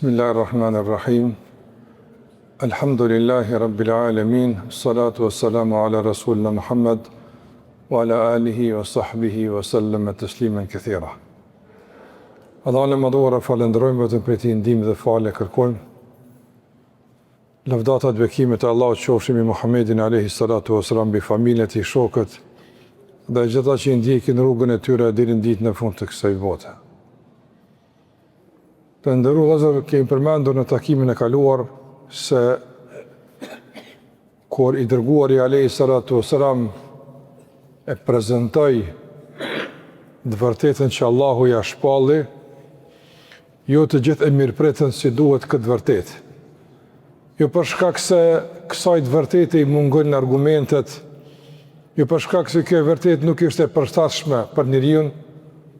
Bismillahirrahmanirrahim. Alhamdulillahi Rabbil Alamin. Salatu wassalamu ala Rasulina Muhammad wa ala alihi wa sahbihi wa sallama tasliman kathira. Allahun e madhuar falenderojmë vetëm për ti ndihmë dhe falë kërkojmë. Lavdata dhe bekimet e Allahut qofshin mbi Muhammedin alayhi salatu wassalam, mbi familjen e tij, shokët dhe gjithata që i ndjekin rrugën e tyre deri në ditën e fundit të kësaj bote. Të nderuar vëllezër, kemi përmendur në takimin e kaluar se kur i dërguari alayhi salatu wassalam e prezantoi të vërtetën që Allahu ja shpalli, jo të gjithë e mirëpritën si duhet këtë vërtetë. Jo për shkak se kësaj të vërtetë i mungojnë argumentet, jo për shkak se kjo vërtetë nuk ishte e përshtatshme për njeriu,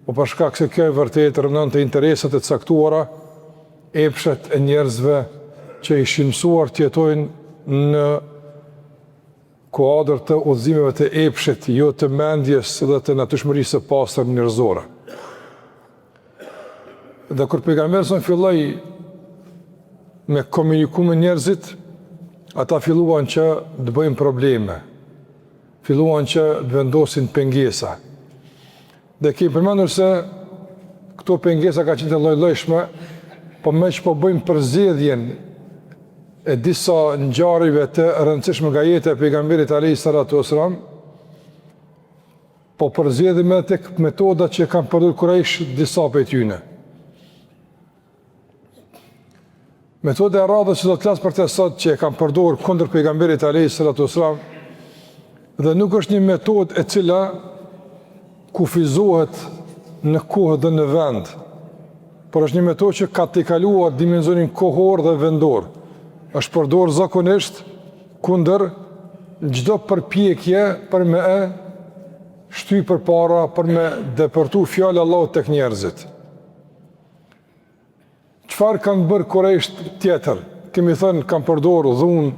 po për shkak se kjo vërtetë rënon të interesat e caktuara, epshet e njerëzve që ishin mësuar të jetojnë në kuadër të udhëzimeve të epshit, jo të mendjes dhe të natyrshmërisë së pastër njerëzore. Dhe kur pejgamberi son filloi me komuniku me njerëzit, ata filluan që të bëjnë probleme, filluan që të vendosin pengesa. Dhe kemi përmendur se këto pengesa ka qenë të lloj-llojshme, po me që po bëjmë përzgjedhjen e disa ngjarjeve të rëndësishme nga jeta e pejgamberit alayhi salatu wasalam, po përzgjedhim edhe tek metodat që kanë përdorur Kurajsh disa prej tyre. Metoda e radhës që do të flas për të sot që e kanë përdorur kundër pejgamberit alayhi salatu wasalam, dhe nuk është një metodë e cila kufizohet në kohë dhe në vend, por është një metodë që ka të kaluar dimensionin kohor dhe vendor. Është përdorur zakonisht kundër çdo përpjekje për me e shty përpara, për me depërtu fjalën e Allahut tek njerëzit. Çfarë kanë bërë Kurajsh tjetër? Kemi thënë kanë përdorur dhunë,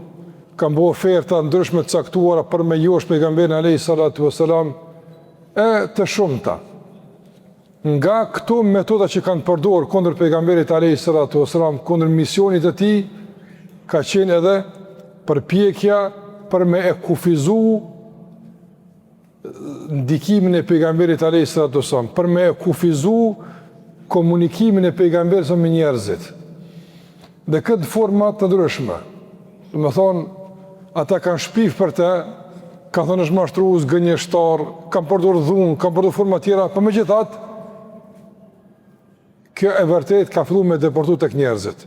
kanë bërë oferta ndryshme të caktuara për me josh pejgamberin alayhi salatu wasalam, e të shumta. Nga këto metoda që kanë përdorur kundër pejgamberit alayhi salatu wasalam, kundër misionit të tij, ka qenë edhe përpjekja për me e kufizu ndikimin e pejgamberit alayhi salatu wasalam, për me e kufizu komunikimin e pejgamberit me njerëzit. Dhe këtë forma të ndryshme. Do të thonë, ata kanë shpif për të, kanë thënë është mashtrues, gënjeshtar, kanë përdorur dhunë, kanë përdorur forma tjera, por megjithatë kjo e vërtet ka filluar me deportu tek njerëzit.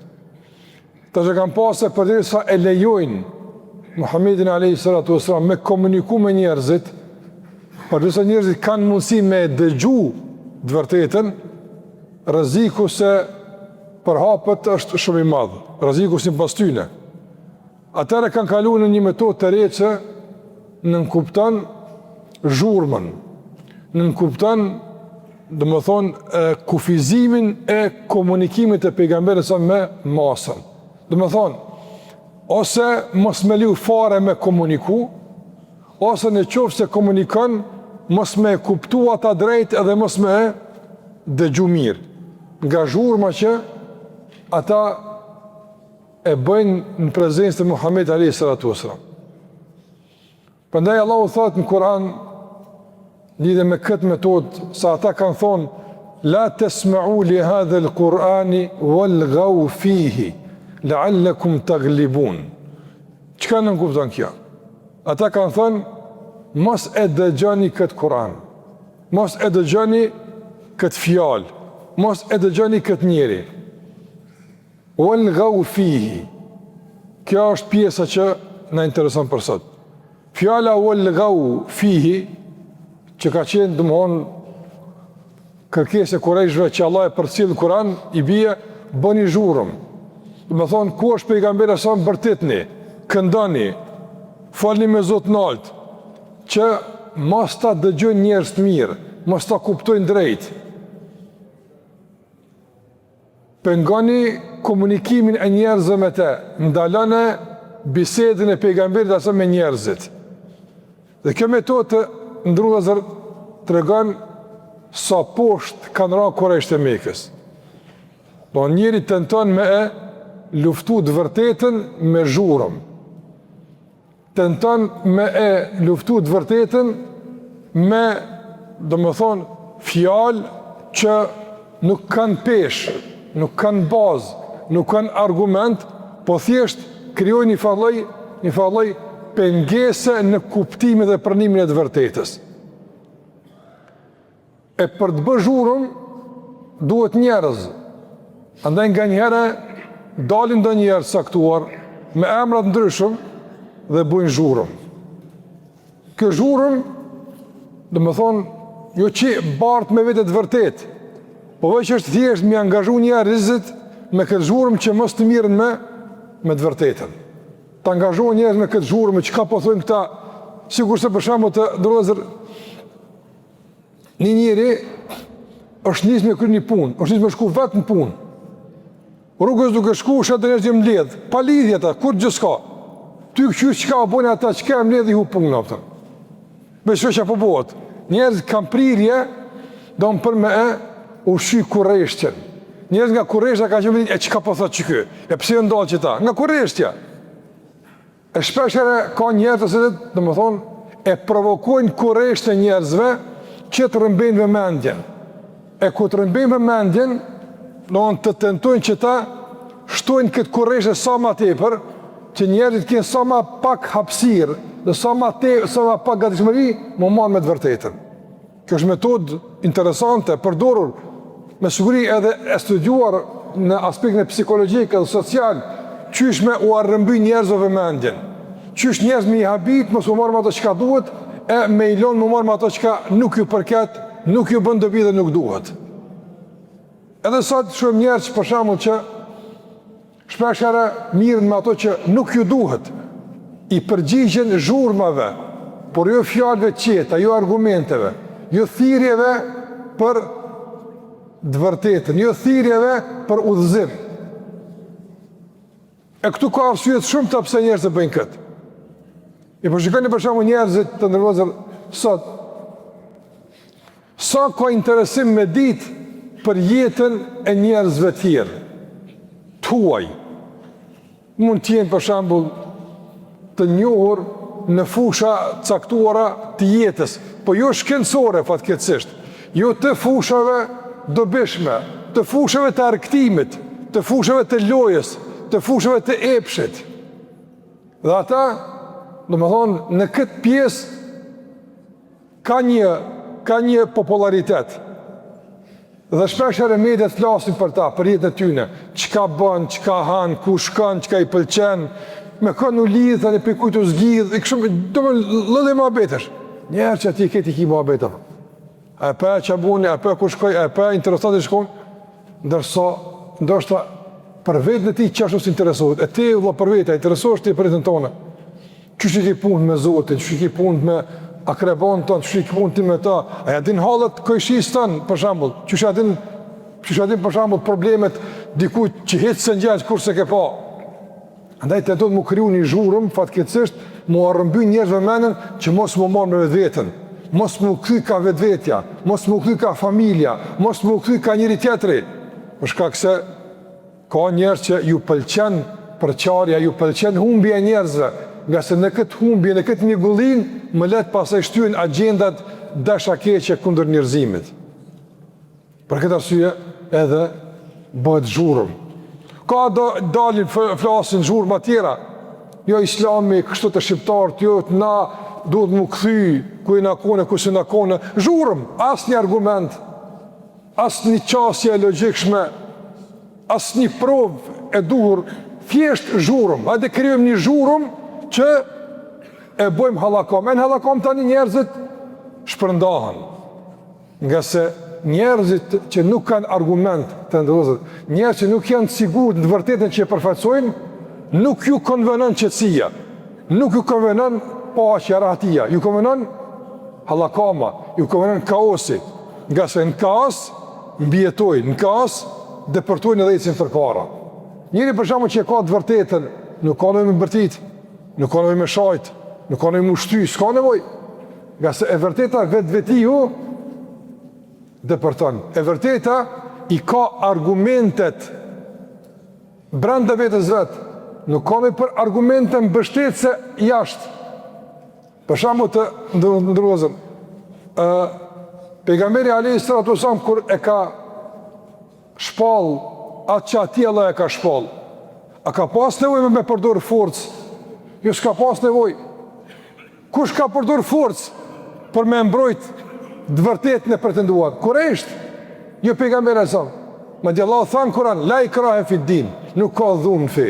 Tash e kanë pasur përderisa e lejojnë Muhammedin alayhi salatu wasalam me komuniku me njerëzit, përderisa njerëzit kanë mundësi me dëgju të vërtetën, rreziku se përhapet është shumë i madh, rreziku sipas tyre. Atëra kanë kaluar në një metodë të re që nënkupton zhurmën, nënkupton, domethënë, kufizimin e komunikimit të pejgamberit sa me masën. Domethënë, ose mos me liu fare me komuniku, ose në qoftë se komunikon, mos me kuptu ata drejt edhe mos me dëgju mirë. Nga zhurma që ata e bëjnë në prezencë të Muhamedit alayhi salatu wasalam. Prandaj Allahu thotë në Kur'an lidhe me këtë metodë, sa ata kanë thonë la tasma'u li hadha al-Qur'ani walghaw fihi la'allakum taghlibun. Çka nuk kupton kjo? Ata kanë thonë mos e dëgjoni këtë Kur'an, mos e dëgjoni këtë fjalë, mos e dëgjoni këtë njeri. Walghaw fihi. Kjo është pjesa që na intereson për sot. Fjala walghaw fihi, që ka qenë domthon kërkesë e Kurajshëve që Allah e përcjell në Kur'an, i bie bëni zhurmë. Domthon ku është pejgamberi sa mbërtetni, këndoni, falni me Zot nalt, që mos ta dëgjojnë njerëz të mirë, mos ta kuptojnë drejt. Pengoni komunikimin e njerëzve me te, ndalone bisedën e pejgamberit asa me njerëzit. Dhe kjo metodë të ndruzër të regon sa poshtë kanë ra Kurajsh të Mekës. Do njëri tenton me e luftu të vërtetën me zhurmë. Tenton me e luftu të vërtetën me, do më thonë, fjalë që nuk kanë peshë, nuk kanë bazë, nuk kanë argument, po thjesht krijojnë një falloj pengese në kuptimin dhe pranimin e të vërtetës. E për të bërë zhurmë, duhet njerëz. Andaj nga njëherë dalin do njerëz saktuar me emrat ndryshëm dhe bujnë zhurmë. Kjo zhurmë, dhe më thonë, jo që bartë me vete të vërtet, po veç është thjesht mi angazhu njerëzit me këtë zhurmë që mos të mirën me të vërtetën. Të angazhu njerëz me këtë zhurmë, që ka po thujnë këta, sikur se për shembull të ndërlozër, një njeri është nisë me kry një punë, është nisë me shku vetë në punë. Rrugës duke shku, shetë njerëz jem ledhë, pa lidhje ta, kur gjë s'ka. Ty këqysh qka o bojnë ata, qka e mledhë i hu punë në pëtën. Me shko që po bëhet. Njerëz kam prirje, do më për me e ushqy kurreshtjen. Njerëz nga kurreshtja ka që me ditë, e qka po thot që kë? E pse e ndalë që ta? Nga kurreshtja. E shpeshere ka njerëz të cilët, dhe më thonë, e provokojnë kurreshtje njerëzve që të rëmbejnë vëmendjen. E ku të rëmbejnë vëmendjen, do në të tentojnë që ta shtojnë këtë kurreshtje sa ma tepër, që njerëzit kënë sa ma pak hapësirë dhe sa ma pak gatishmëri, më marrë me të vërtetën. Kjo është metodë interesante, përdorur, me siguri edhe e studiuar në aspektin e psikologjik edhe social, qysh me u arrëmby njerëzve vëmendjen, qysh njerëz me i habit, mos më marrë me ato qka duhet, e me i lonë më marrë me ato qka nuk ju përket, nuk ju bën dobi dhe nuk duhet. Edhe sot shumë njerëz për shembull që shpeshere mirën me ato që nuk ju duhet, i përgjigjen zhurmave, por jo fjalëve qeta, jo argumenteve, jo thirrjeve për të vërtetën, jo thirrjeve për udhëzim. E këtu ka arsye shumë të pse njerëzit bëjnë këtë. I përshikoni për shembull njerëzit të ndërlozur sot, sa ka interesim me ditë për jetën e njerëzve tjerë, tuaj. Mund t'jenë për shembull të njohur në fusha caktuara të jetës, po jo shkencore fatkeqësisht, jo të fushave dobishme, të fushave të argëtimit, të fushave të lojës, të fushave të epshit. Dhe ata, do më thonë, në këtë pjesë ka një popularitet. Dhe shpeshere mediat flasin për ta, për jetën e tyne, qka bën, qka han, ku shkon, qka i pëlqen, me kënë u lidhë, tani për kujtë u zgjidhë, do më lëdhe më abetësh. Njerë që ati këti ki më abetëv. A e për që buni, a e për ku shkoj, a e për interesanti shkoj, ndërsa, ndoshta për vetë në ti që ashtu s'interesohet, e ti vëlla për vetë, a interesohesh ti për jetën tonë. Qështë i ki punë me Zotin, qështë i ki punë me akrebon tonë, qështë i ki punë ti me ta, a ja din halët këjshis tonë, për shambull, qështë ja din për shambull problemet dikujt që hitë së njënë, kur se ke pa. Andaj të do të mu kriju një zhurëm, fatkeqësisht, mu arrëmby njerëzve menën që mos mu marrë me vetën, mos mu kthy ka vetvetja, mos mu kthy ka familja, mos mu kthy ka njëri tjetri. Për shkak se ka njerëz që ju pëlqen përçarja, ju pëlqen humbja e njerëzve, nga se në këtë humbje, në këtë mjegullin, më letë pasaj shtyhen agjendat dasha keqe kundër njerëzimit. Për këtë arsye edhe bëhet zhurëm. Ka dalin flasin zhurma tjera, jo islami, kështu të shqiptarët, jo të na duhet mu kthy, ku i nakone, ku si nakone, zhurëm, as një argument, as një qasje e logikshme, as një prov e duhur, thjesht zhurëm, hajde krijojmë një zhurëm që e bojmë hallakam. E në hallakam tani njerëzit shpërndahen, nga se njerëzit që nuk kanë argument të ndërlozët, njerëz që nuk janë sigurt në të vërtetën që e përfaqësojnë, nuk ju konvenon qetësia, nuk ju konvenon paqja, rahatia, ju konvenon hallakama, ju konvenon kaosi, nga se në kaos mbijetojnë, në kaos depërtojnë edhe ecin përpara. Njëri për shembull që e ka të vërtetën, nuk ka nevojë me bërtit, nuk ka nevojë me shajt, nuk ka nevojë me ushty, s'ka nevojë, nga se e vërteta vetvetihu depërton. E vërteta i ka argumentet brenda vetës vetë, nuk ka me për argumente mbështetëse jashtë. Për shembull të ndërrozën, pejgamberi alayhis salatu wasallam kur e ka shpall atë që ati Allah e ka shpall, a ka pas nevojë me përdor forcë? Jo, s'ka pas nevojë. Kush ka përdor forcë për me mbrojt të vërtetën e pretenduar? Kurejsht, jo pejgamberi sa. Madje Allah than Kur'an, la ikrahe fi din, nuk ka dhunë në fe.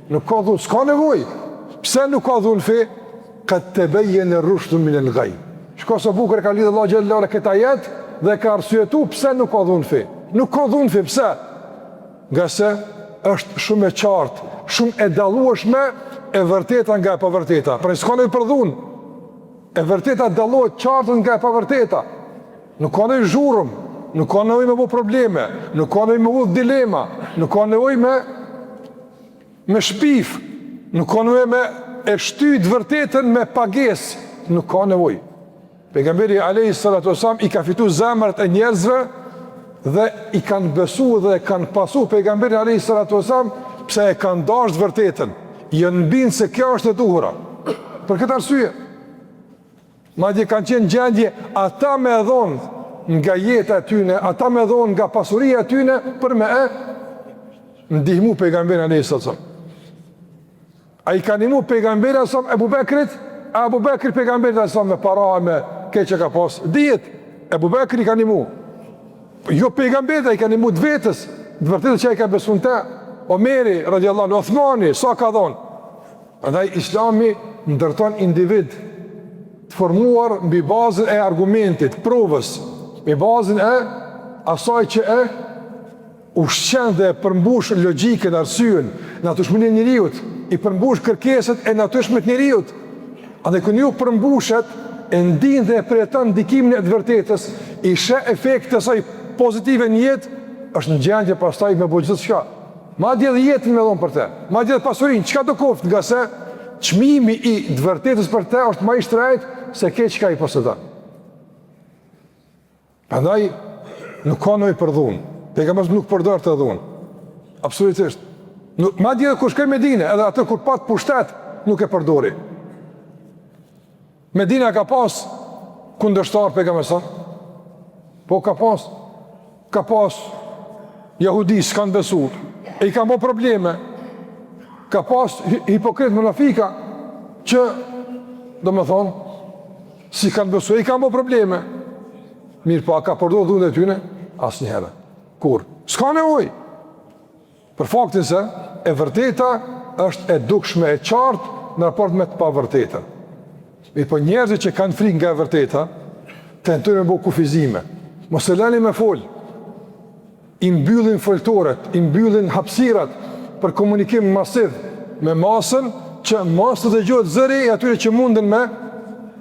Nuk ka dhunë, s'ka nevojë. Pse nuk ka dhunë në fe? Qad tabayyana ar-rushdu min al-ghayy. Shko sa bukur e ka lidhur Allah xhallahu ala këtë ajet dhe ka arsyetuar pse nuk ka dhunë në fe. Nuk ka dhunë në fe, pse? Nga se është shumë e qartë, shumë e dallueshme e vërteta nga e pavërteta. Pra s'ka nevojë për dhunë. E vërteta dallohet qartë nga e pavërteta. Nuk ka nevojë zhurmë, nuk ka nevojë me bu probleme, nuk ka nevojë me bu dilema, nuk ka nevojë me shpif, nuk ka nevojë me e shtyt vërtetën me pagesë, nuk ka nevojë. Pejgamberi alayhis salatu wasallam i ka fituar zemrat e njerëzve dhe i kanë besuar dhe e kanë pasur pejgamberin alayhis salatu wasallam pse e kanë dashur vërtetën. Janë mbinë se kjo është e duhura. Për këtë arsye, madje kanë qenë gjendje ata me dhonë nga jeta e tyne, ata me dhonë nga pasuria e tyne për me ndihmu pejgamberin alayhis salatu wasallam. A i ka nimu pejgamberi asam Ebu Bekrit, a Ebu Bekri pejgamberi asam me para, me keq që ka pas. Dijet, Ebu Bekri ka nimu. Jo pejgamberi, a i ka nimu të vetës, të vërtetë që a i ka besun te. Omeri, radiallahu anhu, Othmani, sa ka dhonë. Andaj Islami ndërton individ të formuar mbi bazën e argumentit, provës, mbi bazën e asaj që e ushqen dhe përmbush logjikën, arsyen, natyrshmërinë e njeriut, i përmbush kërkesat e natyrshme të njeriut. Andaj kur ju përmbushet, e ndin dhe e përjeton ndikimin e të vërtetës, i sheh efektet e saj pozitive në jetë, është në gjendje pastaj me bëj gjithçka. Madje edhe jetën me dhon për te. Madje edhe pasurinë, çka do koft, nga se çmimi i të vërtetës për te është më i shtrejtë se keq çka i posëdon. Prandaj nuk ka nevojë për dhunë. Pejgamberi nuk përdor të dhunë. Absolutisht. Madje edhe kur shkoi në Medinë, edhe atë kur pat pushtet, nuk e përdori. Medina ka pas kundërshtar pejgamberi. Po ka pas. Ka pas jehudis kanë besuar. E i ka bo probleme. Ka pas hipokrit munafika që, do me thonë, si kanë besuar, e i ka bo probleme. Mirë pa, ka përdor dhunë e tyne? Asë njëherë. Kur? S'ka nevojë. Për faktin se e vërteta është e dukshme e qartë në raport me të pa vërteta. Mirë po njerëzit që kanë frikë nga e vërteta, tentojnë me bo kufizime. Mos e lani me folë. I mbyllin foltoret, i mbyllin hapësirat për komunikim masiv me masën, që masët e gjohet zëri e atyre që mundin me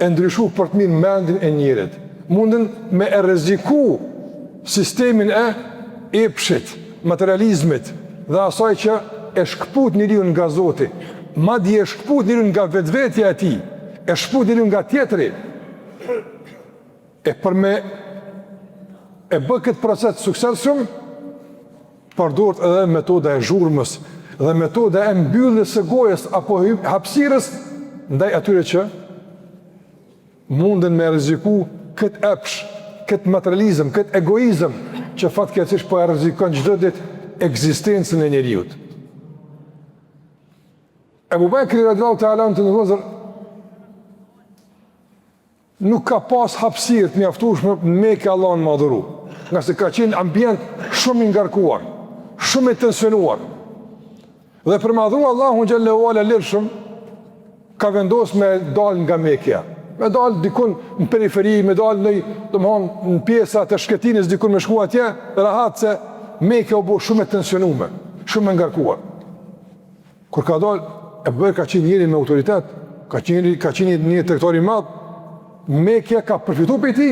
e ndryshu për të mirë mendin e njerit. Mundin me e rreziku sistemin e epshit, materializmit, dhe asaj që e shkput njeriu nga Zoti, madje e shkput njeriu nga vetvetja e tij, e shkput njeriu nga tjetri. E për me e bë këtë proces të suksesshëm, përdoret edhe metoda e zhurmës dhe metoda e mbylljes së gojës apo hapësirës ndaj atyre që munden me rreziku këtë epsh, këtë materializëm, këtë egoizëm që fatkeqësisht po e rrezikon çdo ditë ekzistencën e njeriut. Ebu Bekri radiallahu ta'ala në të nëzër nuk ka pas hapësirë të mjaftueshme me ke Allah në madhuru, nga se ka qenë ambient shumë i ngarkuar, shumë i tensionuar. Dhe për madhuru Allahu xhallahu ala lirshëm ka vendosur me dalë nga Mekja, me dalë dikun në periferi, me dalë në pjesa të shketinës dikun me shku atje, rahat se Mekja u bo shumë e tensionume, shumë e ngarkuar. Kur ka dalë, Ebu Bekri ka qenë njëri me autoritet, ka qenë një tregtar i madh, Mekja ka përfitu për ti.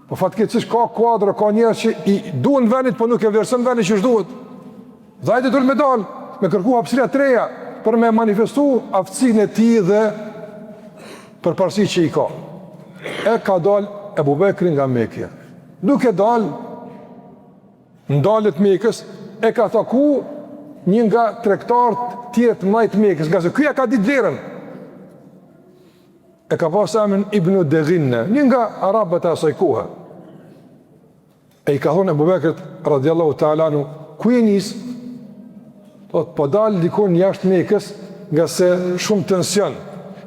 Po fatkeqësisht ka kuadra, ka njerëz që i duhen vendit, po nuk e vlerëson vendin që duhet. Dhe ajde duhet me dalë, me kërku hapësira të reja, për me manifestu aftësinë e tij dhe përparësitë që i ka. E ka dalë Ebu Bekri nga Mekja. Duke dalë, në dalët Mekës, e ka taku një nga tregtarët tjerë të mëdhenj të Mekës, nga se ky ja ka ditë vlerën. E ka pas emrin Ibn Deghinne, një nga arabët e asaj kohe. E i ka thonë Ebu Bekrit radiallahu ta'ala anhu, ku je nis? Thot, po dalë dikon jashtë Mekës, nga se shumë tension,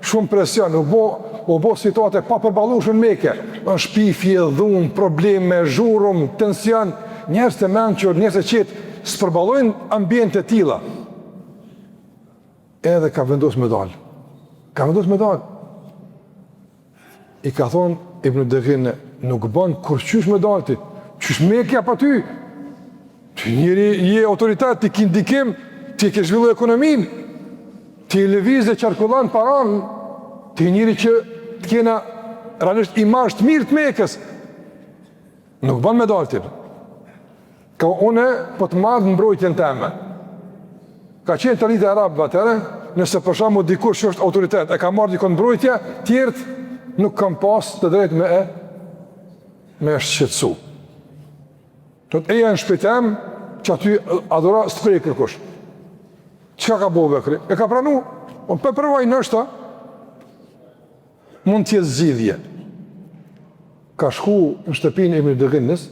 shumë presion, u bo situate pa përballueshme në Mekë. Në shpifje, dhunë, probleme, zhurmë, tension, njerëz të mençur, njerëz të qetë, s'përballojnë ambiente të tilla. Edhe ka vendosur me dalë. Ka vendosur me dalë. I ka thonë Ibn Deghinne, nuk bën kurçysh me dalë ti. Qysh Mekja pa ty? Ti njëri je autoritet, ti ki ndikim, ti ke zhvillu ekonomin, ti lëviz dhe qarkullan paran, ti njëri që të kena realisht imazh të mirë të Mekës. Nuk bën me dalë ti. Ka une po të madhë në mbrojtjen teme. Ka qenë të rritë e arabëve atëre, nëse për shembull dikush që është autoritet, e ka marrë dikon mbrojtje, tjertë nuk kam pas të drejtë me shqetësu. Të të eja në shpitem, që aty adhura së të prej kërkush. Qëka ka bo Bekri? E ka pranu, për përvaj nështë, mund t'jetë zgjidhje. Ka shku në shtëpinë e Ibn Deghinnes,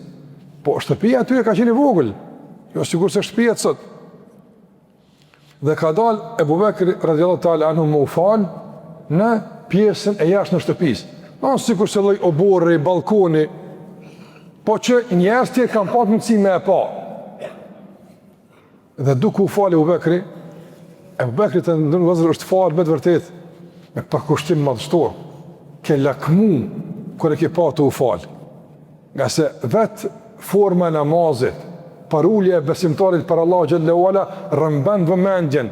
po shtëpia aty e ka qenë i vogël, jo sigur se shtëpia të sot. Dhe ka dalë Ebu Bekri radiallahu ta'ala anhu më u falë në pjesën e jashtë në shtëpisë. Në sikur se lloj oborri, balkoni, po që njerëz tjerë kanë pas mundësi me e pa. Dhe duke u falë Ebu Bekri të ndërnë vëzër është falë me të vërtet, me përkushtim madhështor, ke lakmu kër e ke pa të u falë. Nga se vetë forma e namazit, parulje e besimtarit për Allah xhallahu ala, rëmban vëmendjen,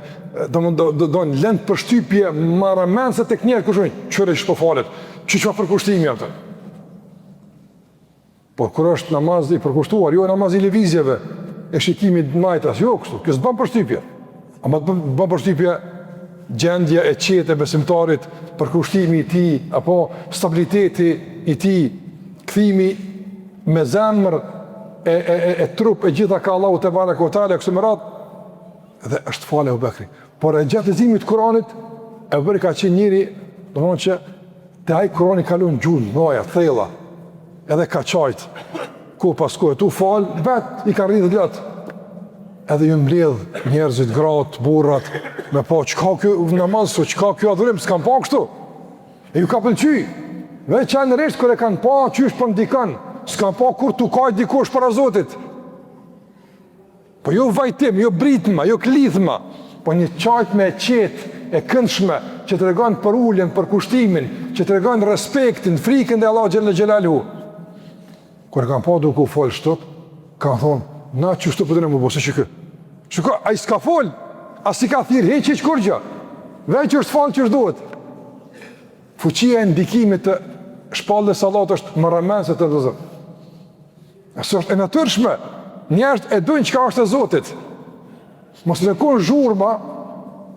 do në lëndë përshtypje më rëmend se tek njerë kushojnë, qëre që po falet, që përkushtimi atë. Por kër është namaz i përkushtuar, jo namaz i lëvizjeve, e shikimit najtas, jo kështu, kjo s'ban përshtypje. Ama të bën përshtypje gjendja e qetë e besimtarit, përkushtimi i tij, apo stabiliteti i tij, kthimi me zemër e trup e gjitha ka Allahu te bareke ve teala këtu më radh, dhe është falë Ebu Bekri. Por e gjatë leximit të Kuranit, Ebu Bekri ka qenë njëri, domthonjë që te ai Kurani kalon gjurmë, noja, thella, edhe ka qajt, ku pas kohë tu fal, vet i ka rritë lot. Edhe ju mbledh njerëzit, gratë, burrat, me po çka kjo namaz, çka kjo adhurim, s'kan pa kështu. E ju ka pëlqy. Veçanërisht kur e kanë pa qysh po ndikon, s'kan pa kur tu kaq dikush para Zotit. Po jo vajtim, jo britma, jo klithma, po një qajt me qetë, e këndshme, që të regon për ulljen, për kushtimin, që të regon respektin, frikën dhe Allah xhalla xhelalu. Kër e kanë pa duke u folë shtop, kanë thonë, na që shtu pëtëne më bëse që kë. Shko, a i s'ka folë, a si ka thirë, heq që kur gjë, veç është falë që është duhet. Fuqia e ndikimit të shpallë dhe salat është më rëmen se të dëzër. Asë është e natyrshme, njerëzit e dojnë qka është e Zotit. Mos me konë zhurma,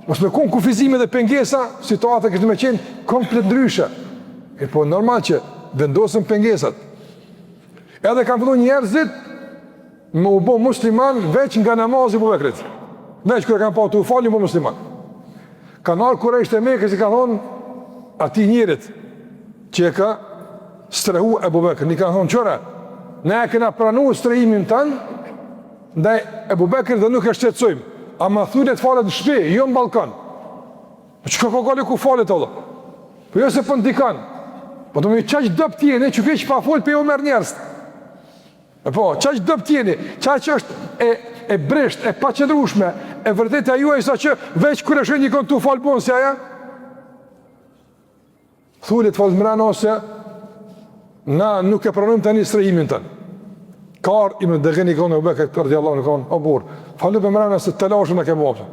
mos me konë kufizime dhe pengesa, situata kështë me qenë komplet ndryshe. E po normal që vendosën pengesat. Edhe kanë fillu njerëzit më u bo musliman veç nga namazi Ebu Bekrit. Veç kërë kanë pa të u falin po musliman. Kanë arë kure ishte Mekës i ka thonë ati njerit që e ka strehu Ebu Bekrit. Ni kanë thonë qëra, ne e këna pranu strehimin tanë, ndaj Ebu Bekrit dhe nuk e shqetsojmë. A ma thujnë e të falet në shpi, jo në balkan. Që ka gali ku falet Allah? Po jo se për ndikan. Po të më qaq dëp tjeni, që keq pa fol për jo merë njerës. Po, qaq dëp tjeni, qaq është e brisht, e pa qëndrushme, e vërdet e juaj sa që veç kërë shë një kënë të falë bon, si aja? Thullit falë mërana ose na nuk e pranojmë të një strehimin tënë. Kar i më dëgjeni kënë e ubeke të rëdi Allah në kënë, o burë, falu për mërana se të lashën e ke bopë.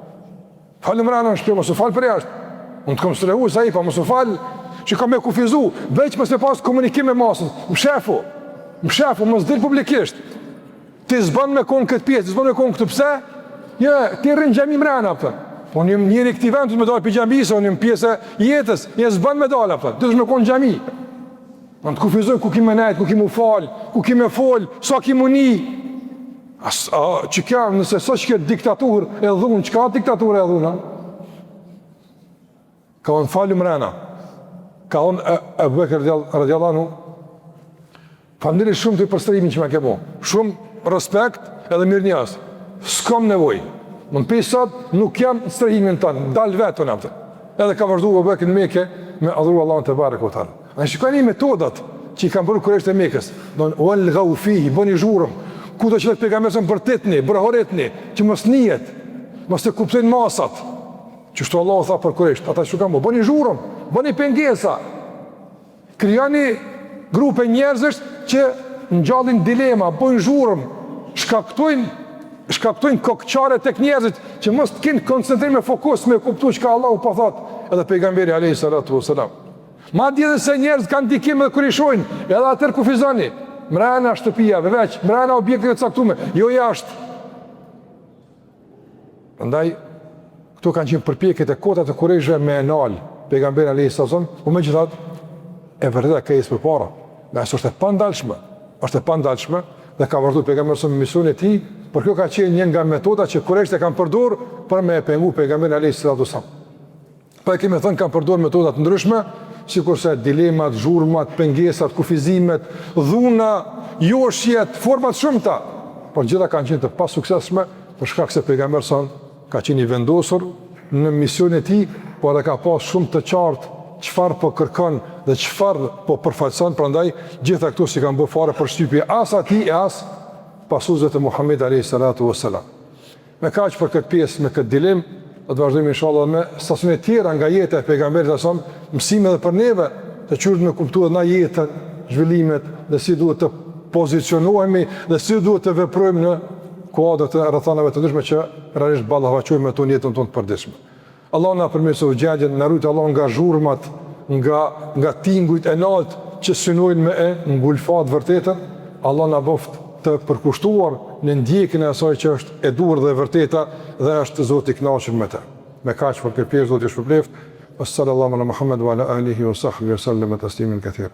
Falu mërana në shpjo, mësë falë për jashtë. Unë të kom strehu, sa i pa, mësë falë, që ka me kufizu, veç mësë me pasë komunikim me masën, më shefu, mësë dilë publikisht. Ti zbanë me konë këtë pjesë, ti zbanë me konë këtë pse, një, ti rrinë gjemi mërana, për. Po njëri këti vendu me dalë për gjemi, se një pjesë jetës, një zbanë me dalë, për. Ti është me konë gjemi. Në të kufizoj ku ki me nejtë, ku ki mu falë, ku ki me folë, sa ki mu ni. Që ka, nëse so që këtë diktatur e dhunë, që ka diktatur e dhuna? Ka unë falu mrena, ka unë Ebu Bekr radiallahu anhu, familje shumë të i përstërimin që me ke po, shumë respekt edhe mirë njës, s'kam nevoj, më në pisat nuk jam stërimin tënë, dalë vetë të nëmëtë, edhe ka vazhdu Ebu Bekr në Mekë me adhuru Allahun te bareke ve teala. Në shikoni metodat që i kanë bërë Kurejsht e Mekës, don wal gaufihi, bëni zhurëm, ku do që të pejgamberin bërtetni, brohoretni, që mos njihet, mos të kuptojnë masat. Që shto Allah tha për Kurejsht, ata që kanë bërë, bëni zhurëm, bëni pengesa. Krijoni grupe njerëzish që ngjallin dilema, bëjnë zhurëm, shkaktojnë kokçare tek njerëzit që mos të kenë koncentrim e fokus me kuptuar çka Allahu po thot, edhe pejgamberi alayhi salatu wasalam. Madje edhe se njerëz kanë ndikim edhe kur i shohin, edhe atër kufizoni, mrena shtëpiave, veç, mrena objekteve të caktuara, jo jashtë. Prandaj këto kanë qenë përpjekjet e kota të Kurejshëve me enal pejgamberi alayhi salatu wasalam, por megjithatë e vërtetë ka isë përpara. Nga është e pandalshme, dhe ka vazhduar pejgamberi sa misionin e tij, por kjo ka qenë një nga metodat që Kurejshët e kanë përdorur për me pengu pejgamberin alayhi salatu wasalam. Pa kemi thënë kanë përdorur metoda të ndryshme, sikurse dilemat, zhurmat, pengesat, kufizimet, dhuna, joshjet, format shumëta, por gjitha kanë qenë të pasuksesshme për shkak se pejgamberi sa ka qenë i vendosur në misionin e tij, por edhe ka pas shumë të qartë çfarë po kërkon dhe çfarë po përfaqëson, prandaj gjitha këto si kanë bërë fare përshtypje as atij e as pasuesve të Muhamedit alayhi salatu wassalam. Me kaq për këtë pjesë, me këtë dilemë, do të vazhdojmë inshallah me stacione tjera nga jeta e pejgamberit sa mësime edhe për neve, të qytet me kuptuar na jetën, zhvillimet dhe si duhet të pozicionohemi dhe si duhet të veprojmë në kuadër të rrethanave të ndryshme që realisht ballafaqojmë me tonë jetën tonë të përditshme. Allah na përmirësoj gjendjen, na rujt Allah nga zhurmat, nga tingujt e nalt që synojnë me ngulfat vërtetën. Allah na boft të përkushtuar në ndjekjen e asaj që është e duhur dhe e vërteta dhe është Zoti i kënaqur me të. Me kaq për këtë pjesë do të shpërbleft. Sallallahu alaihi wa sallam ala alihi wa sahbihi wa sallam taslimin kathir.